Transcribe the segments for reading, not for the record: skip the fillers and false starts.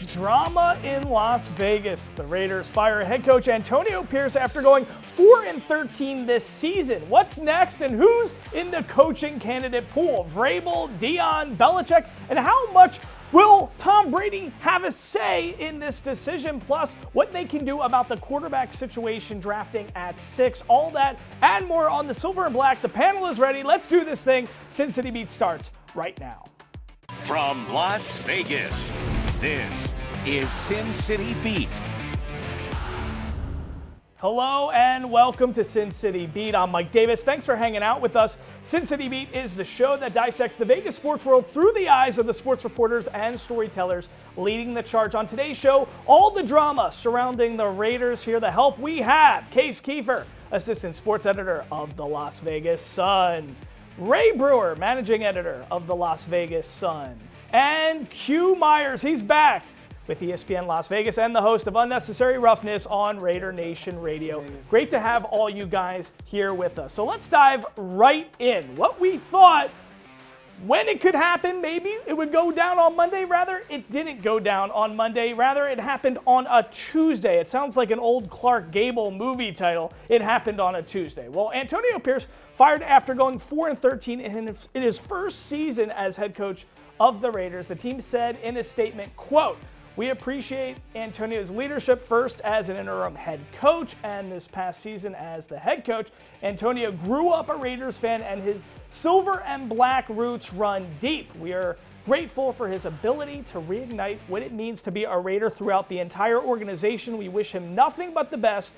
Drama in Las Vegas. The Raiders fire head coach Antonio Pierce after going 4-13 this season. What's next and who's in the coaching candidate pool? Vrabel, Dion, Belichick, and how much will Tom Brady have a say in this decision? Plus, what they can do about the quarterback situation drafting at 6. All that and more on the Silver and Black. The panel is ready. Let's do this thing. Sin City Beat starts right now. From Las Vegas, this is Sin City Beat. Hello and welcome to Sin City Beat. I'm Mike Davis. Thanks for hanging out with us. Sin City Beat is the show that dissects the Vegas sports world through the eyes of the sports reporters and storytellers leading the charge. On today's show, all the drama surrounding the Raiders. Here to help we have Case Kiefer, assistant sports editor of the Las Vegas Sun, Ray Brewer, managing editor of the Las Vegas Sun, and Q Myers. He's back with ESPN Las Vegas and the host of Unnecessary Roughness on Raider Nation Radio. Great to have all you guys here with us. So let's dive right in. What we thought, when it could happen, maybe it would go down on Monday. Rather, it didn't go down on Monday. Rather, it happened on a Tuesday. It sounds like an old Clark Gable movie title. It happened on a Tuesday. Well, Antonio Pierce fired after going 4-13 in his first season as head coach of the Raiders. The team said in a statement, quote, "We appreciate Antonio's leadership first as an interim head coach and this past season as the head coach. Antonio grew up a Raiders fan and his silver and black roots run deep. We are grateful for his ability to reignite what it means to be a Raider throughout the entire organization. We wish him nothing but the best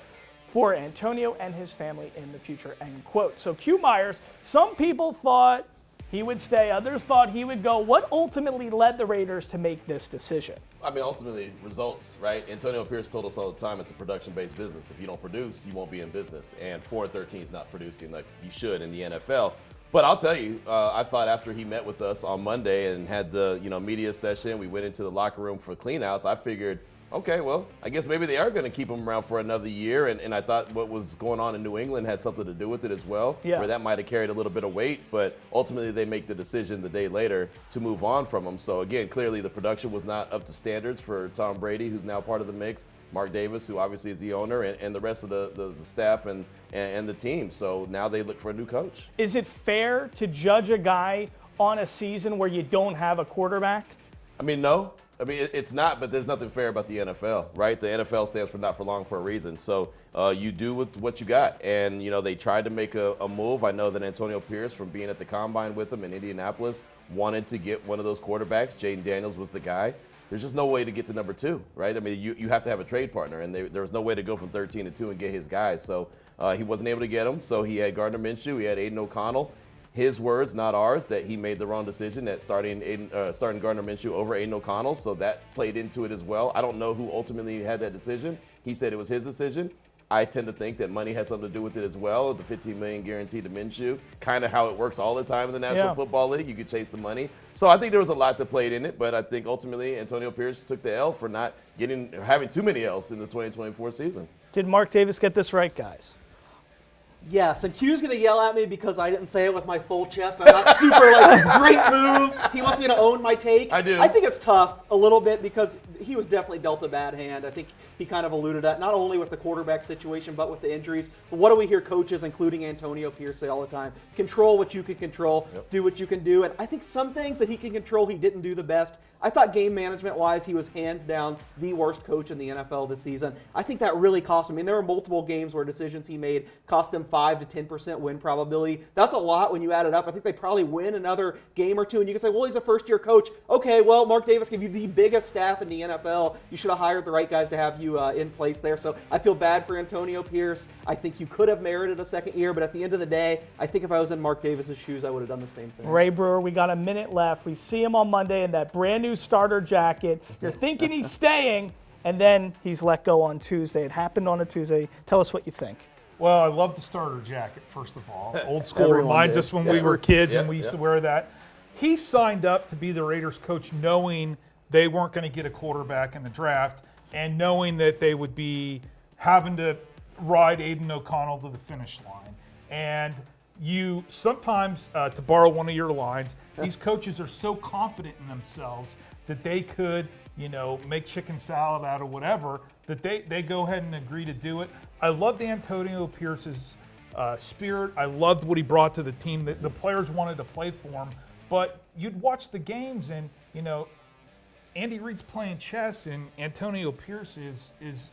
for Antonio and his family in the future," end quote. So Q Myers, some people thought he would stay, others thought he would go. What ultimately led the Raiders to make this decision? I mean, ultimately, results, right? Antonio Pierce told us all the time it's a production-based business. If you don't produce, you won't be in business. And 4-13 is not producing like you should in the NFL. But I'll tell you, I thought after he met with us on Monday and had the media session, we went into the locker room for cleanouts, I figured, okay, well, I guess maybe they are going to keep him around for another year. And I thought what was going on in New England had something to do with it as well, where that might have carried a little bit of weight. But ultimately, they make the decision the day later to move on from him. So, again, clearly the production was not up to standards for Tom Brady, who's now part of the mix, Mark Davis, who obviously is the owner, and the rest of the staff and the team. So now they look for a new coach. Is it fair to judge a guy on a season where you don't have a quarterback? I mean, no. I mean, it's not, but there's nothing fair about the NFL, right? The NFL stands for not for long for a reason. So you do with what you got. And, they tried to make a move. I know that Antonio Pierce, from being at the Combine with him in Indianapolis, wanted to get one of those quarterbacks. Jaden Daniels was the guy. There's just no way to get to number 2, right? I mean, you have to have a trade partner, and there was no way to go from 13-2 and get his guys. So he wasn't able to get them. So he had Gardner Minshew. He had Aiden O'Connell. His words, not ours, that he made the wrong decision at starting Gardner Minshew over Aiden O'Connell, so that played into it as well. I don't know who ultimately had that decision. He said it was his decision. I tend to think that money had something to do with it as well. The $15 million guarantee to Minshew, kind of how it works all the time in the National Football League. You could chase the money. So I think there was a lot that played in it, but I think ultimately Antonio Pierce took the L for not having too many L's in the 2024 season. Did Mark Davis get this right, guys? Yes, and Q's going to yell at me because I didn't say it with my full chest. I'm not super, great move. He wants me to own my take. I do. I think it's tough a little bit because he was definitely dealt a bad hand. I think he kind of alluded that, not only with the quarterback situation, but with the injuries. But what do we hear coaches, including Antonio Pierce, say all the time? Control what you can control, do what you can do. And I think some things that he can control, he didn't do the best. I thought game management-wise, he was hands down the worst coach in the NFL this season. I think that really cost him. I mean, there were multiple games where decisions he made cost them 5 to 10% win probability. That's a lot when you add it up. I think they probably win another game or two, and you can say, well, he's a first-year coach. Okay, well, Mark Davis gave you the biggest staff in the NFL. You should have hired the right guys to have you in place there. So I feel bad for Antonio Pierce. I think you could have merited a second year, but at the end of the day, I think if I was in Mark Davis's shoes, I would have done the same thing. Ray Brewer, we got a minute left. We see him on Monday in that brand new starter jacket. You're thinking he's staying, and then he's let go on Tuesday. It happened on a Tuesday. Tell us what you think. Well, I love the starter jacket, first of all. Old school Everyone reminds did. us when we were kids and we used to wear that. He signed up to be the Raiders coach knowing they weren't going to get a quarterback in the draft and knowing that they would be having to ride Aiden O'Connell to the finish line. And you sometimes, to borrow one of your lines, these coaches are so confident in themselves that they could, make chicken salad out of whatever, that they go ahead and agree to do it. I loved Antonio Pierce's spirit. I loved what he brought to the team. The players wanted to play for him, but you'd watch the games and, Andy Reid's playing chess and Antonio Pierce is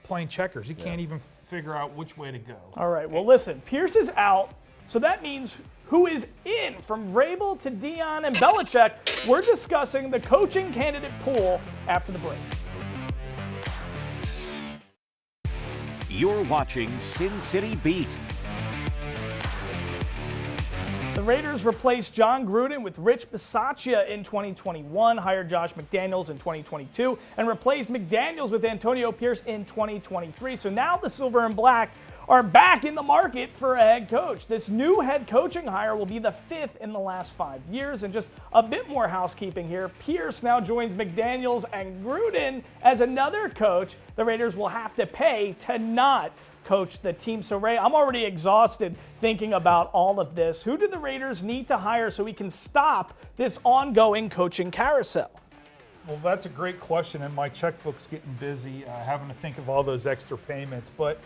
playing checkers. He can't even figure out which way to go. All right, well, listen, Pierce is out, so that means who is in? From Vrabel to Dion and Belichick, we're discussing the coaching candidate pool after the break. You're watching Sin City Beat. The Raiders replaced John Gruden with Rich Bisaccia in 2021, hired Josh McDaniels in 2022, and replaced McDaniels with Antonio Pierce in 2023. So now the Silver and Black are back in the market for a head coach. This new head coaching hire will be the 5th in the last 5 years. And just a bit more housekeeping here. Pierce now joins McDaniels and Gruden as another coach the Raiders will have to pay to not coach the team. So, Ray, I'm already exhausted thinking about all of this. Who do the Raiders need to hire so we can stop this ongoing coaching carousel? Well, that's a great question, and my checkbook's getting busy having to think of all those extra payments. But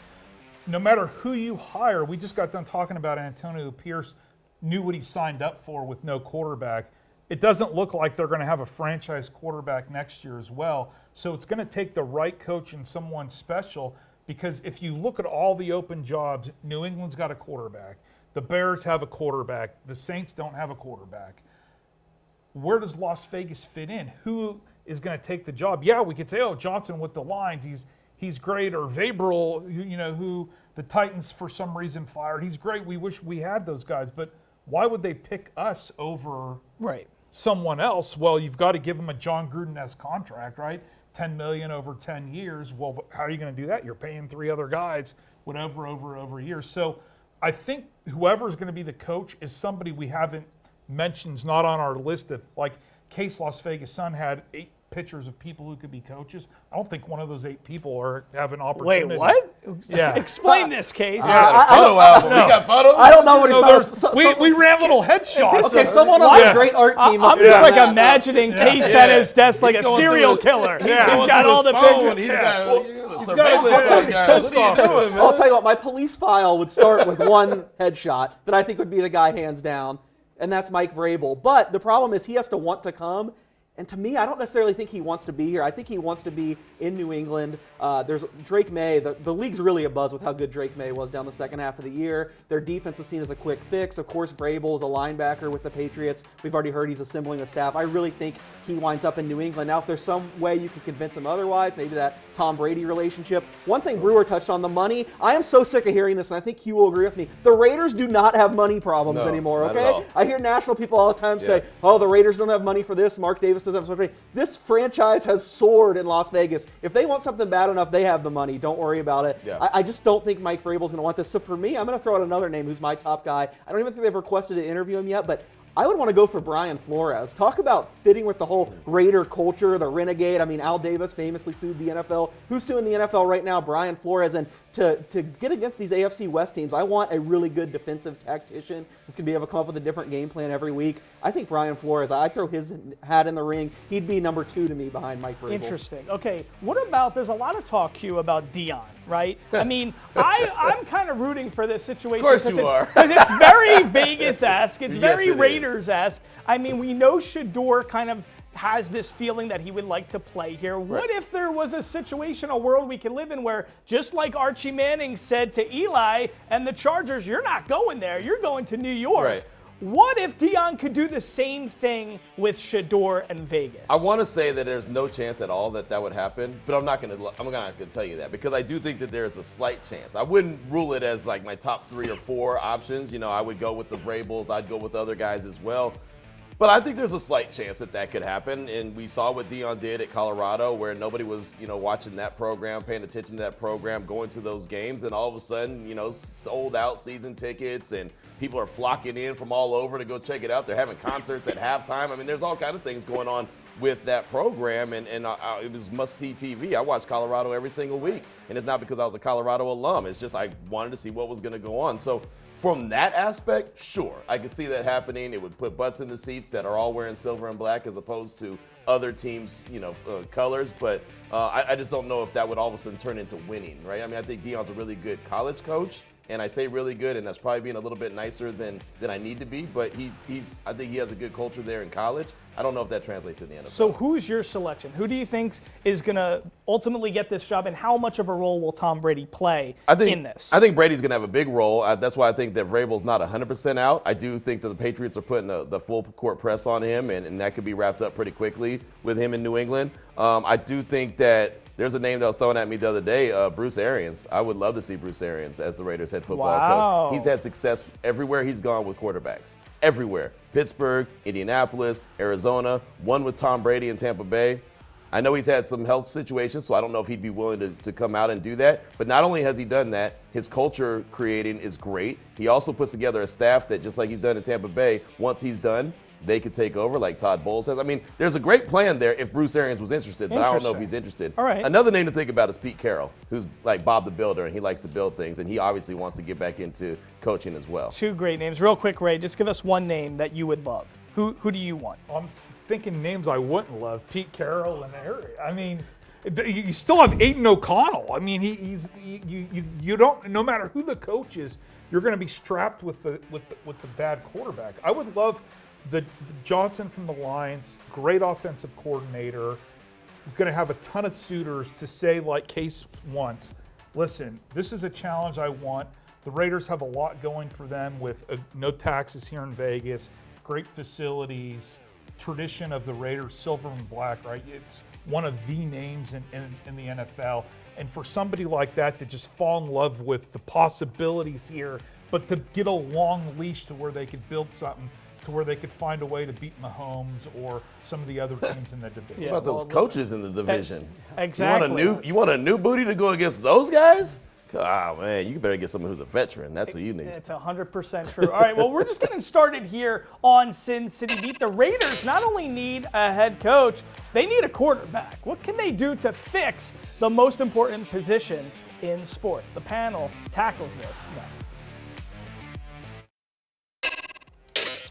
no matter who you hire, we just got done talking about Antonio Pierce, knew what he signed up for with no quarterback. It doesn't look like they're going to have a franchise quarterback next year as well. So it's going to take the right coach and someone special, because if you look at all the open jobs, New England's got a quarterback. The Bears have a quarterback. The Saints don't have a quarterback. Where does Las Vegas fit in? Who is going to take the job? Yeah, we could say, oh, Johnson with the Lions, he's great, or Vrabel, who the Titans for some reason fired. He's great. We wish we had those guys, but why would they pick us over someone else? Well, you've got to give them a John Gruden-esque contract, right? $10 million over 10 years. Well, how are you going to do that? You're paying 3 other guys whatever over years. So I think whoever's going to be the coach is somebody we haven't mentioned, is not on our list of, like, Case Las Vegas Sun had 8 pictures of people who could be coaches. I don't think one of those 8 people have an opportunity. Wait, what? Yeah. Explain this, Case. We got photos. I don't know what he's We ran little headshots. Okay, someone on the great art team. I'm just like imagining Case at his desk like a serial killer. He's got all the pictures. He's got surveillance. I'll tell you what, my police file would start with one headshot that I think would be the guy hands down, and that's Mike Vrabel. But the problem is he has to want to come. And to me, I don't necessarily think he wants to be here. I think he wants to be in New England. There's Drake May. The league's really abuzz with how good Drake May was down the second half of the year. Their defense is seen as a quick fix. Of course, Vrabel is a linebacker with the Patriots. We've already heard he's assembling the staff. I really think he winds up in New England. Now, if there's some way you can convince him otherwise, maybe that Tom Brady relationship. One thing Brewer touched on, the money. I am so sick of hearing this, and I think Hugh will agree with me. The Raiders do not have money problems anymore, okay? I hear national people all the time say, oh, the Raiders don't have money for this. Mark Davis doesn't have money. This franchise has soared in Las Vegas. If they want something bad enough, they have the money. Don't worry about it. Yeah. I just don't think Mike Vrabel's going to want this. So for me, I'm going to throw out another name who's my top guy. I don't even think they've requested to interview him yet, but I would want to go for Brian Flores. Talk about fitting with the whole Raider culture, the renegade. I mean, Al Davis famously sued the NFL. Who's suing the NFL right now? Brian Flores. And to get against these AFC West teams, I want a really good defensive tactician that's going to be able to come up with a different game plan every week. I think Brian Flores, I'd throw his hat in the ring. He'd be number 2 to me behind Mike Vrabel. Interesting. Okay, what about, there's a lot of talk, Q, about Dion, right? I mean, I'm kind of rooting for this situation. Of course you are. Because it's very Vegas-esque. It's very Raiders-esque. I mean, we know Shador kind of has this feeling that he would like to play here. What if there was a situation, a world we can live in where, just like Archie Manning said to Eli and the Chargers, you're not going there, you're going to New York. Right. What if Dion could do the same thing with Shador and Vegas? I want to say that there's no chance at all that would happen, but I'm not going to tell you that, because I do think that there's a slight chance. I wouldn't rule it as like my top 3 or 4 options. You know, I would go with the Vrabels. I'd go with other guys as well. But I think there's a slight chance that could happen, and we saw what Dion did at Colorado, where nobody was, watching that program, paying attention to that program, going to those games, and all of a sudden, sold out season tickets, and people are flocking in from all over to go check it out. They're having concerts at halftime. I mean, there's all kind of things going on with that program, and it was must-see TV. I watched Colorado every single week, and it's not because I was a Colorado alum. It's just I wanted to see what was going to go on. So from that aspect, sure, I can see that happening. It would put butts in the seats that are all wearing silver and black, as opposed to other teams, colors, but I just don't know if that would all of a sudden turn into winning, right? I mean, I think Deion's a really good college coach, and I say really good, and that's probably being a little bit nicer than I need to be, but I think he has a good culture there in college. I don't know if that translates to the NFL. So who's your selection? Who do you think is going to ultimately get this job, and how much of a role will Tom Brady play in this? I think Brady's going to have a big role. That's why I think that Vrabel's not 100% out. I do think that the Patriots are putting the full court press on him, and that could be wrapped up pretty quickly with him in New England. I do think that there's a name that was thrown at me the other day, Bruce Arians. I would love to see Bruce Arians as the Raiders head football coach. He's had success everywhere he's gone with quarterbacks. Everywhere. Pittsburgh, Indianapolis, Arizona, one with Tom Brady in Tampa Bay. I know he's had some health situations, so I don't know if he'd be willing to come out and do that. But not only has he done that, his culture creating is great. He also puts together a staff that, just like he's done in Tampa Bay, once he's done, they could take over like Todd Bowles has. I mean, there's a great plan there if Bruce Arians was interested, but I don't know if he's interested. All right. Another name to think about is Pete Carroll, who's like Bob the Builder, and he likes to build things, and he obviously wants to get back into coaching as well. Two great names. Real quick, Ray, just give us one name that you would love. Who do you want? I'm thinking names I wouldn't love. Pete Carroll and Harry. I mean, you still have Aiden O'Connell. I mean, you don't, no matter who the coach is, you're going to be strapped with the bad quarterback. I would love the Johnson from the Lions, great offensive coordinator. He's going to have a ton of suitors to say, like Case wants, listen, this is a challenge I want. The Raiders have a lot going for them with no taxes here in Vegas, great facilities, tradition of the Raiders, silver and black, right? It's one of the names in the NFL. And for somebody like that to just fall in love with the possibilities here, but to get a long leash to where they could build something, to where they could find a way to beat Mahomes or some of the other teams in the division. What about those coaches in the division? Exactly. You want a new booty to go against those guys? Oh, man, you better get someone who's a veteran. That's what you need. It's 100% true. All right, well, we're just getting started here on Sin City Beat. The Raiders not only need a head coach, they need a quarterback. What can they do to fix the most important position in sports? The panel tackles this next.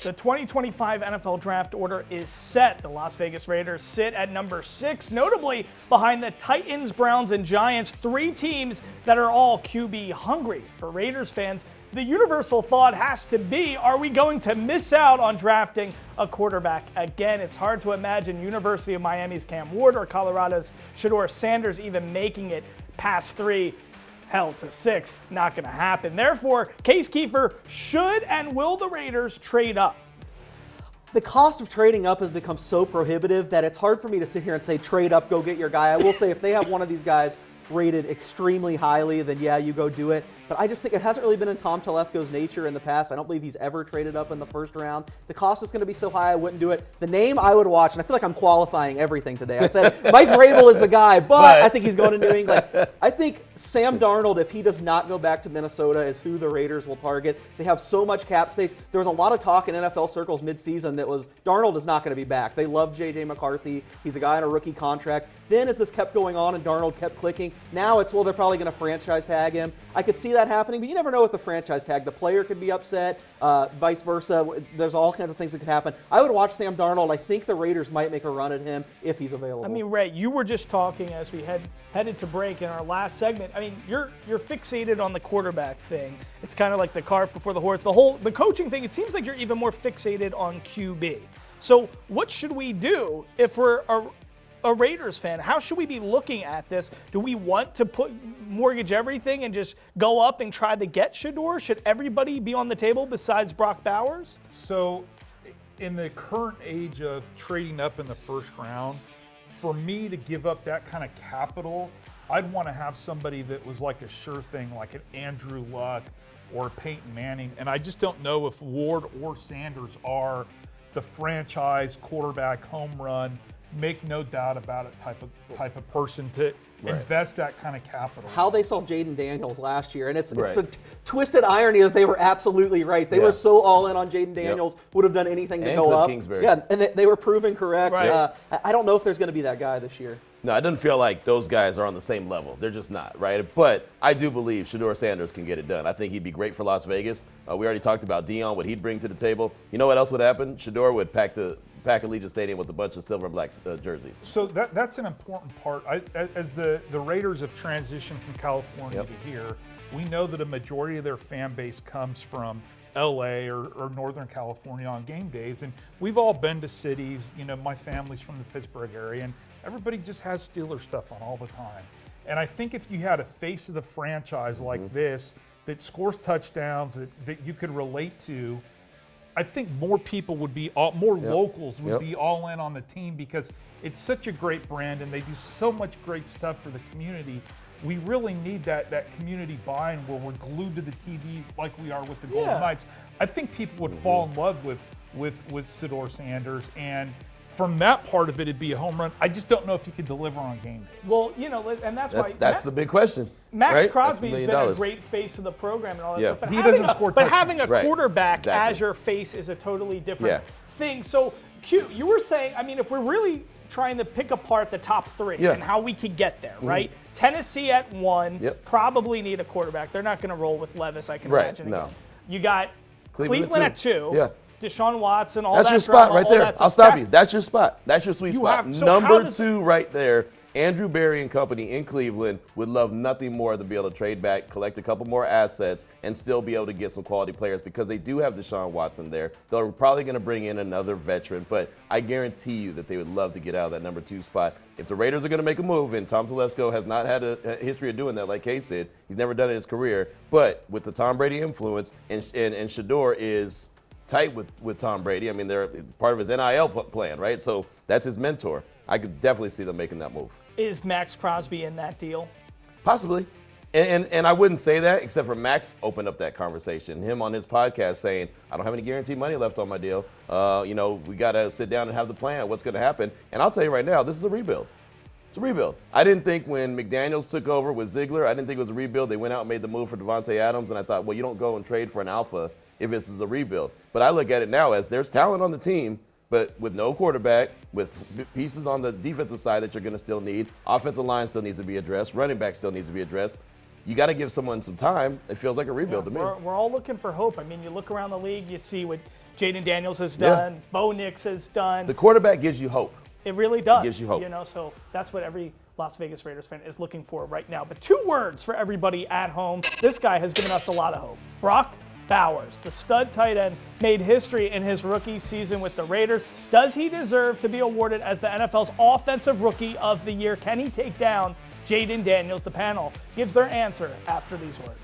The 2025 NFL draft order is set. The Las Vegas Raiders sit at number 6, notably behind the Titans, Browns, and Giants, 3 teams that are all QB hungry. For Raiders fans, the universal thought has to be, are we going to miss out on drafting a quarterback again? It's hard to imagine University of Miami's Cam Ward or Colorado's Shedeur Sanders even making it past 3. Hell, to 6, not going to happen. Therefore, Case Kiefer, should and will the Raiders trade up? The cost of trading up has become so prohibitive that it's hard for me to sit here and say trade up, go get your guy. I will say if they have one of these guys rated extremely highly, then yeah, you go do it. But I just think it hasn't really been in Tom Telesco's nature in the past. I don't believe he's ever traded up in the first round. The cost is going to be so high, I wouldn't do it. The name I would watch, and I feel like I'm qualifying everything today. I said Mike Vrabel is the guy, but I think he's going to New England. I think Sam Darnold, if he does not go back to Minnesota, is who the Raiders will target. They have so much cap space. There was a lot of talk in NFL circles midseason that was Darnold is not going to be back. They love J.J. McCarthy. He's a guy on a rookie contract. Then as this kept going on and Darnold kept clicking, now it's, well, they're probably going to franchise tag him. I could see that happening, but you never know with the franchise tag. The player could be upset, vice versa. There's all kinds of things that could happen. I would watch Sam Darnold. I think the Raiders might make a run at him if he's available. I mean, Ray, you were just talking as we headed to break in our last segment. I mean, you're fixated on the quarterback thing. It's kind of like the cart before the horse. The coaching thing, it seems like you're even more fixated on QB. So what should we do if we're a Raiders fan? How should we be looking at this? Do we want to mortgage everything and just go up and try to get Shedeur? Should everybody be on the table besides Brock Bowers? So in the current age of trading up in the first round, for me to give up that kind of capital, I'd want to have somebody that was like a sure thing, like an Andrew Luck or Peyton Manning. And I just don't know if Ward or Sanders are the franchise quarterback home run, make no doubt about it type of person to invest that kind of capital. How they saw Jaden Daniels last year, and it's a twisted irony that they were absolutely right. They were so all in on Jaden Daniels, would have done anything to go up. Kingsbury. Yeah, and they were proven correct. Right. I don't know if there's going to be that guy this year. No, it doesn't feel like those guys are on the same level. They're just not, right? But I do believe Shedeur Sanders can get it done. I think he'd be great for Las Vegas. We already talked about Deion, what he'd bring to the table. You know what else would happen? Shedeur would pack the pack Allegiant Stadium with a bunch of silver and black jerseys. So that's an important part. As the Raiders have transitioned from California to here, we know that a majority of their fan base comes from LA or Northern California on game days. And we've all been to cities, my family's from the Pittsburgh area, and everybody just has Steelers stuff on all the time. And I think if you had a face of the franchise like this that scores touchdowns that you could relate to, I think more people would be, more locals would be all in on the team because it's such a great brand and they do so much great stuff for the community. We really need that community buy-in where we're glued to the TV like we are with the Golden Knights. I think people would fall in love with Sidor Sanders, and from that part of it, it'd be a home run. I just don't know if he could deliver on game days. Well, and that's the big question. Max Crosby's been a great face of the program and all that stuff. But he doesn't score touchdowns. But having a quarterback as your face is a totally different thing. So, Q, you were saying, if we're really trying to pick apart the top three and how we could get there, right? Tennessee at 1, probably need a quarterback. They're not going to roll with Levis, I can imagine. No. You got Cleveland at 2. Deshaun Watson, all that's that your spot drama, right there. I'll stop you. That's your spot. That's your sweet spot. Number 2 right there. Andrew Berry and company in Cleveland would love nothing more than be able to trade back, collect a couple more assets, and still be able to get some quality players because they do have Deshaun Watson there. They're probably going to bring in another veteran, but I guarantee you that they would love to get out of that number 2 spot. If the Raiders are going to make a move, and Tom Telesco has not had a history of doing that, like Kay said, he's never done it in his career, but with the Tom Brady influence, and Shador is tight with Tom Brady. They're part of his NIL plan, right? So that's his mentor. I could definitely see them making that move. Is Max Crosby in that deal? Possibly. And I wouldn't say that except for Max opened up that conversation. Him on his podcast saying, I don't have any guaranteed money left on my deal. We got to sit down and have the plan. What's going to happen? And I'll tell you right now, this is a rebuild. It's a rebuild. I didn't think when McDaniels took over with Ziegler, I didn't think it was a rebuild. They went out and made the move for Devontae Adams, and I thought, well, you don't go and trade for an alpha if this is a rebuild. But I look at it now as there's talent on the team, but with no quarterback, with pieces on the defensive side that you're going to still need. Offensive line still needs to be addressed. Running back still needs to be addressed. You got to give someone some time. It feels like a rebuild to me. We're all looking for hope. You look around the league, you see what Jaden Daniels has done, Bo Nix has done. The quarterback gives you hope. It really does. It gives you hope. So that's what every Las Vegas Raiders fan is looking for right now. But 2 words for everybody at home. This guy has given us a lot of hope. Brock Bowers, the stud tight end, made history in his rookie season with the Raiders. Does he deserve to be awarded as the NFL's Offensive Rookie of the Year? Can he take down Jaden Daniels? The panel gives their answer after these words.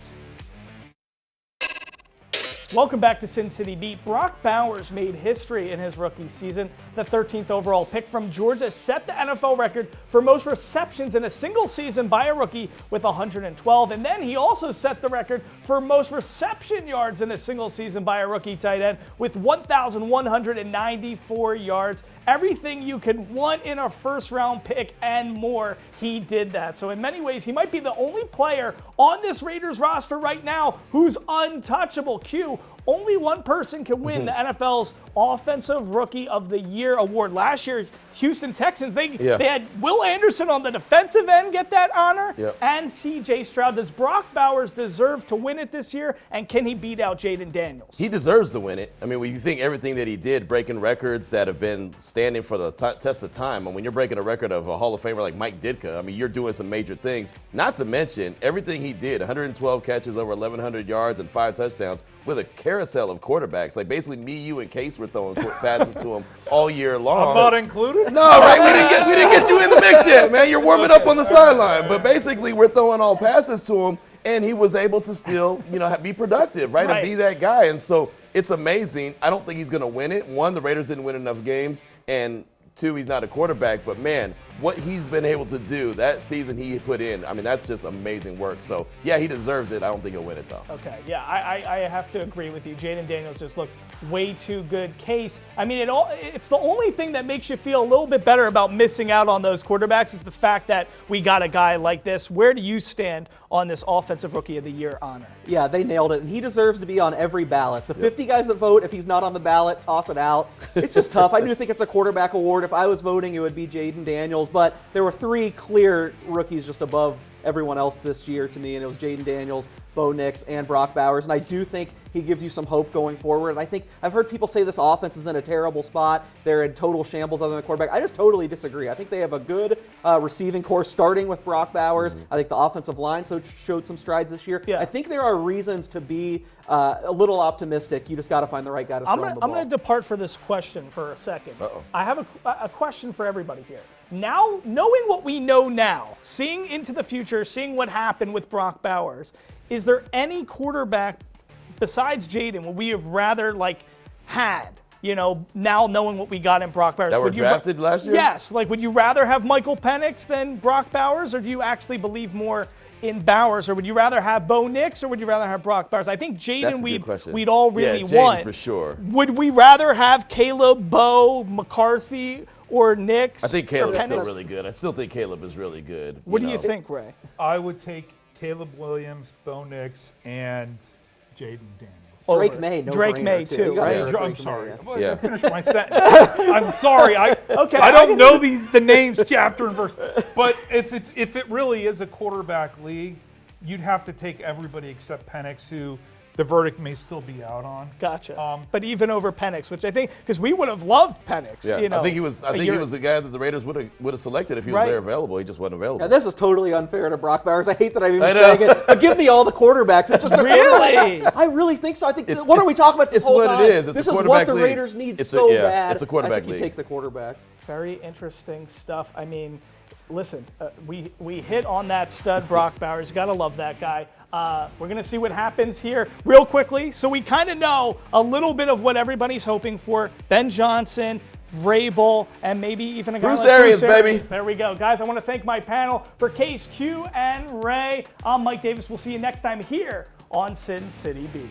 Welcome back to Sin City Beat. Brock Bowers made history in his rookie season. The 13th overall pick from Georgia set the NFL record for most receptions in a single season by a rookie with 112. And then he also set the record for most reception yards in a single season by a rookie tight end with 1,194 yards. Everything you could want in a first-round pick and more, he did that. So in many ways, he might be the only player on this Raiders roster right now who's untouchable. Q, only one person can win the NFL's Offensive Rookie of the Year award. Last year, Houston Texans, they had Will Anderson on the defensive end get that honor, and C.J. Stroud. Does Brock Bowers deserve to win it this year, and can he beat out Jaden Daniels? He deserves to win it. When you think everything that he did, breaking records that have been standing for the test of time, and when you're breaking a record of a Hall of Famer like Mike Ditka, you're doing some major things. Not to mention everything he did, 112 catches, over 1,100 yards, and 5 touchdowns with a carousel of quarterbacks. Like basically me, you, and Case were throwing passes to him all year long. I'm not included? No, right? We didn't get you in the mix yet, man. You're warming up on the sideline. But basically we're throwing all passes to him, and he was able to still, be productive, right? And be that guy. And so it's amazing. I don't think he's going to win it. 1, the Raiders didn't win enough games, and 2, he's not a quarterback. But, man, what he's been able to do that season he put in, that's just amazing work. So, yeah, he deserves it. I don't think he'll win it, though. Okay, yeah, I have to agree with you. Jaden Daniels just looked way too good. Case, it's the only thing that makes you feel a little bit better about missing out on those quarterbacks is the fact that we got a guy like this. Where do you stand on this Offensive Rookie of the Year honor? Yeah, they nailed it, and he deserves to be on every ballot. The 50 guys that vote, if he's not on the ballot, toss it out. It's just tough. I do think it's a quarterback award. If I was voting, it would be Jaden Daniels, but there were 3 clear rookies just above everyone else this year to me, and it was Jaden Daniels, Bo Nix, and Brock Bowers. And I do think he gives you some hope going forward. And I think I've heard people say this offense is in a terrible spot. They're in total shambles other than the quarterback. I just totally disagree. I think they have a good receiving core starting with Brock Bowers. I think the offensive line showed some strides this year. Yeah. I think there are reasons to be a little optimistic. You just got to find the right guy to throw the ball. I'm going to depart for this question for a second. Uh-oh. I have a question for everybody here. Now, knowing what we know now, seeing into the future, seeing what happened with Brock Bowers, is there any quarterback besides Jaden would we have rather had? Now knowing what we got in Brock Bowers. That were drafted last year? Yes. Would you rather have Michael Penix than Brock Bowers, or do you actually believe more in Bowers, or would you rather have Bo Nix, or would you rather have Brock Bowers? I think Jaden we'd all really want. For sure. Would we rather have Caleb, Bo, McCarthy, or Nix? I think Caleb's or still Penix? really good. I still think Caleb is really good. What do you think, Ray? I would take Caleb Williams, Bo Nix, and Jaden Daniels. Drake May, no Drake brainer, May, too. too, You gotta right? go Drake I'm May, sorry. yeah. Well, Yeah. I finished my sentence. I'm sorry. I don't know the names, chapter and verse. But if it really is a quarterback league, you'd have to take everybody except Penix, who the verdict may still be out on. Gotcha. But even over Penix, which I think, because we would have loved Penix. Yeah, I think he was the guy that the Raiders would have selected if he was there available. He just wasn't available. Yeah, this is totally unfair to Brock Bowers. I hate that I'm even saying it. But give me all the quarterbacks. It's just Really? I really think so. I think what are we talking about this whole time? It's what it is. It's this a is what quarterback the league. Raiders need It's so a- yeah, bad. it's a quarterback I think league. you take the quarterbacks. Very interesting stuff. I mean, listen, we hit on that stud Brock Bowers. You got to love that guy. We're going to see what happens here real quickly. So we kind of know a little bit of what everybody's hoping for. Ben Johnson, Vrabel, and maybe even a guy Bruce like Arians, Bruce Arians. baby. There we go. Guys, I want to thank my panel for Case, Q, and Ray. I'm Mike Davis. We'll see you next time here on Sin City Beat.